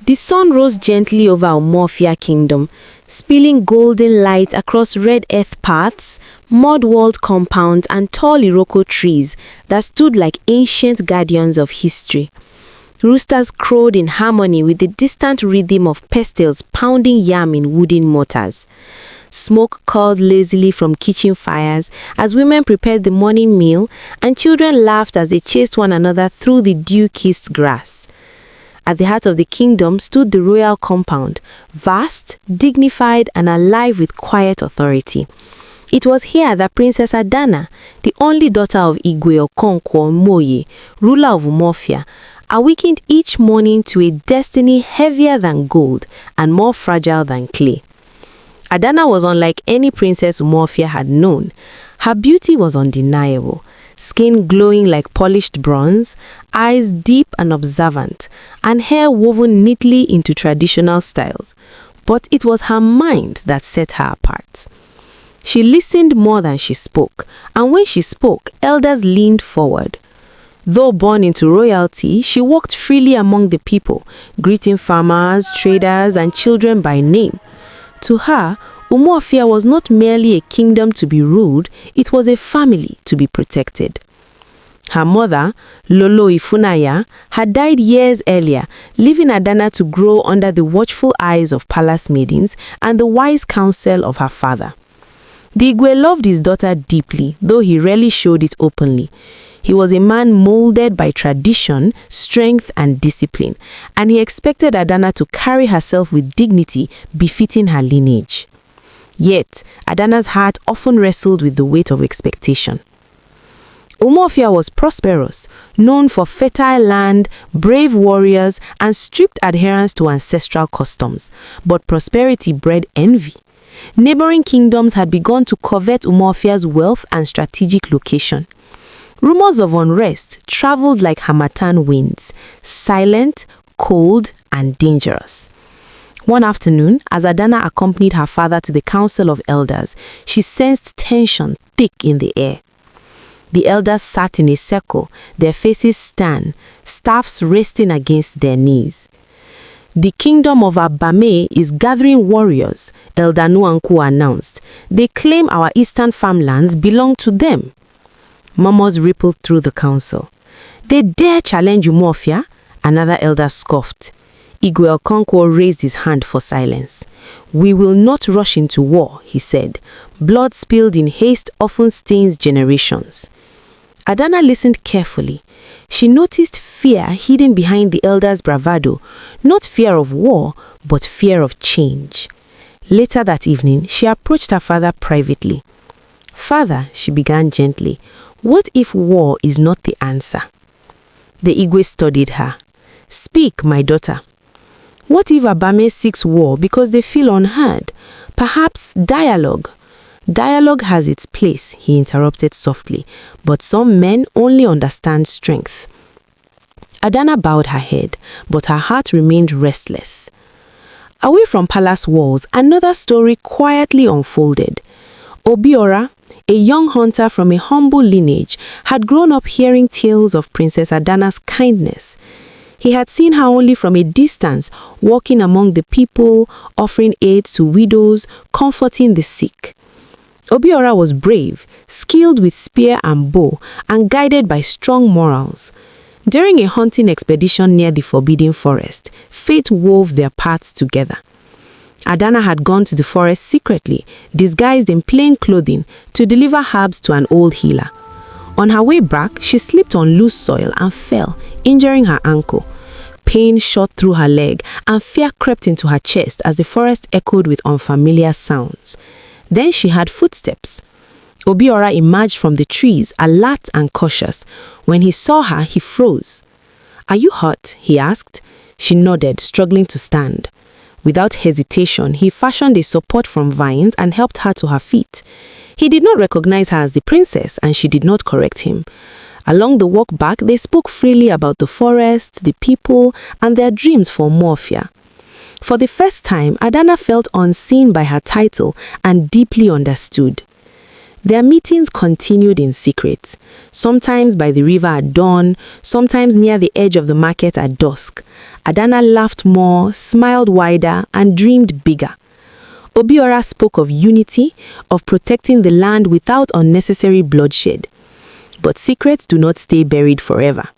The sun rose gently over Umuofia kingdom, spilling golden light across red earth paths, mud-walled compounds and tall Iroko trees that stood like ancient guardians of history. Roosters crowed in harmony with the distant rhythm of pestles pounding yam in wooden mortars. Smoke curled lazily from kitchen fires as women prepared the morning meal, and children laughed as they chased one another through the dew-kissed grass. At the heart of the kingdom stood the royal compound, vast, dignified, and alive with quiet authority. It was here that Princess Adana, the only daughter of Igwe Okonkwo Moye, ruler of Umuofia, awakened each morning to a destiny heavier than gold and more fragile than clay. Adana was unlike any princess Umuofia had known. Her beauty was undeniable. Skin glowing like polished bronze, eyes deep and observant, and hair woven neatly into traditional styles. But it was her mind that set her apart. She listened more than she spoke, and when she spoke, elders leaned forward. Though born into royalty, she walked freely among the people, greeting farmers, traders, and children by name. To her, Umuofia was not merely a kingdom to be ruled, it was a family to be protected. Her mother, Lolo Ifunaya, had died years earlier, leaving Adana to grow under the watchful eyes of palace maidens and the wise counsel of her father. The Igwe loved his daughter deeply, though he rarely showed it openly. He was a man molded by tradition, strength, and discipline, and he expected Adana to carry herself with dignity befitting her lineage. Yet, Adana's heart often wrestled with the weight of expectation. Umuofia was prosperous, known for fertile land, brave warriors, and strict adherence to ancestral customs. But prosperity bred envy. Neighboring kingdoms had begun to covet Umuofia's wealth and strategic location. Rumors of unrest traveled like harmattan winds, silent, cold, and dangerous. One afternoon, as Adana accompanied her father to the council of elders, she sensed tension thick in the air. The elders sat in a circle, their faces stern, staffs resting against their knees. The kingdom of Abame is gathering warriors, Elder Nuanku announced. They claim our eastern farmlands belong to them. Murmurs rippled through the council. They dare challenge Umuofia? Another elder scoffed. Igwe Okonkwo raised his hand for silence. We will not rush into war, he said. Blood spilled in haste often stains generations. Adana listened carefully. She noticed fear hidden behind the elder's bravado, not fear of war, but fear of change. Later that evening, she approached her father privately. Father, she began gently, what if war is not the answer? The Igwe studied her. Speak, my daughter. What if Abame seeks war because they feel unheard? Perhaps dialogue. Dialogue has its place, he interrupted softly, but some men only understand strength. Adana bowed her head, but her heart remained restless. Away from palace walls, another story quietly unfolded. Obiora, a young hunter from a humble lineage, had grown up hearing tales of Princess Adana's kindness. He had seen her only from a distance, walking among the people, offering aid to widows, comforting the sick. Obiora was brave, skilled with spear and bow, and guided by strong morals. During a hunting expedition near the Forbidden Forest, fate wove their paths together. Adana had gone to the forest secretly, disguised in plain clothing, to deliver herbs to an old healer. On her way back, she slipped on loose soil and fell, injuring her ankle. Pain shot through her leg, and fear crept into her chest as the forest echoed with unfamiliar sounds. Then she heard footsteps. Obiora emerged from the trees, alert and cautious. When he saw her, he froze. Are you hurt? He asked. She nodded, struggling to stand. Without hesitation, he fashioned a support from vines and helped her to her feet. He did not recognize her as the princess, and she did not correct him. Along the walk back, they spoke freely about the forest, the people, and their dreams for Umuofia. For the first time, Adana felt unseen by her title and deeply understood. Their meetings continued in secret, sometimes by the river at dawn, sometimes near the edge of the market at dusk. Adana laughed more, smiled wider, and dreamed bigger. Obiora spoke of unity, of protecting the land without unnecessary bloodshed. But secrets do not stay buried forever.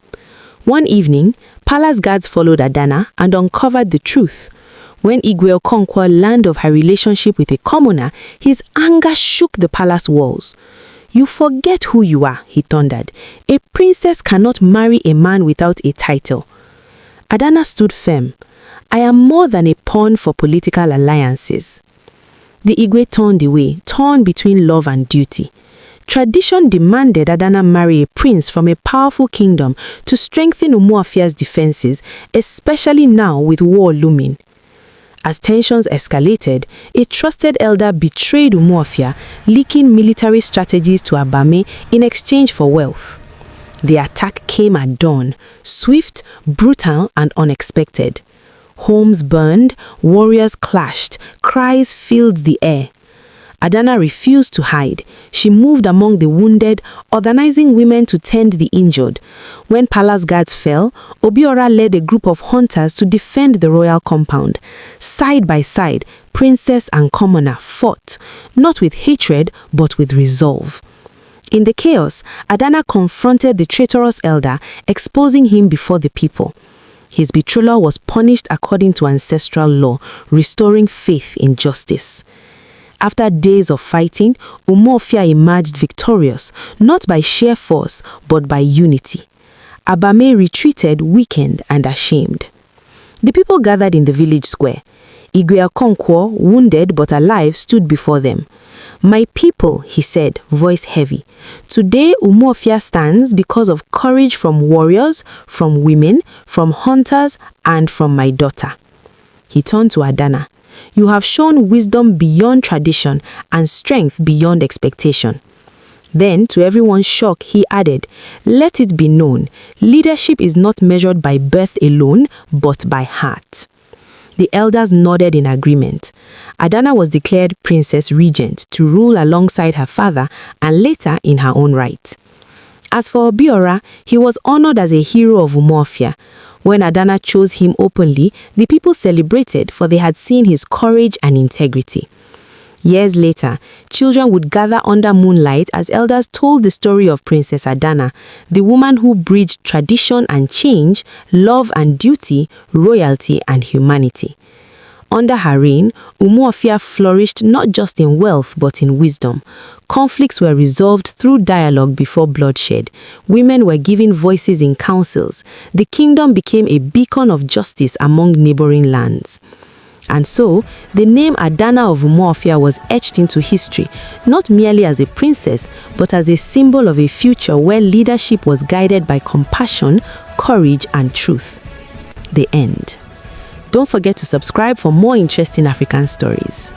One evening, palace guards followed Adana and uncovered the truth. When Igwe Okonkwo learned of her relationship with a commoner, his anger shook the palace walls. "You forget who you are," he thundered. "A princess cannot marry a man without a title." Adana stood firm. "I am more than a pawn for political alliances." The Igwe turned away, torn between love and duty. Tradition demanded Adana marry a prince from a powerful kingdom to strengthen Umuofia's defenses, especially now with war looming. As tensions escalated, a trusted elder betrayed Umuofia, leaking military strategies to Abame in exchange for wealth. The attack came at dawn, swift, brutal, and unexpected. Homes burned, warriors clashed, cries filled the air. Adana refused to hide. She moved among the wounded, organizing women to tend the injured. When palace guards fell, Obiora led a group of hunters to defend the royal compound. Side by side, princess and commoner fought, not with hatred, but with resolve. In the chaos, Adana confronted the traitorous elder, exposing him before the people. His betrayal was punished according to ancestral law, restoring faith in justice. After days of fighting, Umuofia emerged victorious, not by sheer force, but by unity. Abame retreated weakened and ashamed. The people gathered in the village square. Igwe Okonkwo, wounded but alive, stood before them. "My people," he said, voice heavy. "Today Umuofia stands because of courage from warriors, from women, from hunters, and from my daughter." He turned to Adana. "You have shown wisdom beyond tradition and strength beyond expectation." Then, to everyone's shock, he added, "Let it be known, leadership is not measured by birth alone, but by heart." The elders nodded in agreement. Adana was declared Princess Regent to rule alongside her father and later in her own right. As for Obiora, he was honored as a hero of Umuofia. When Adana chose him openly, the people celebrated, for they had seen his courage and integrity. Years later, children would gather under moonlight as elders told the story of Princess Adana, the woman who bridged tradition and change, love and duty, royalty and humanity. Under her reign, Umuofia flourished not just in wealth but in wisdom. Conflicts were resolved through dialogue before bloodshed. Women were given voices in councils. The kingdom became a beacon of justice among neighboring lands. And so, the name Adana of Umuofia was etched into history, not merely as a princess, but as a symbol of a future where leadership was guided by compassion, courage, and truth. The end. Don't forget to subscribe for more interesting African stories.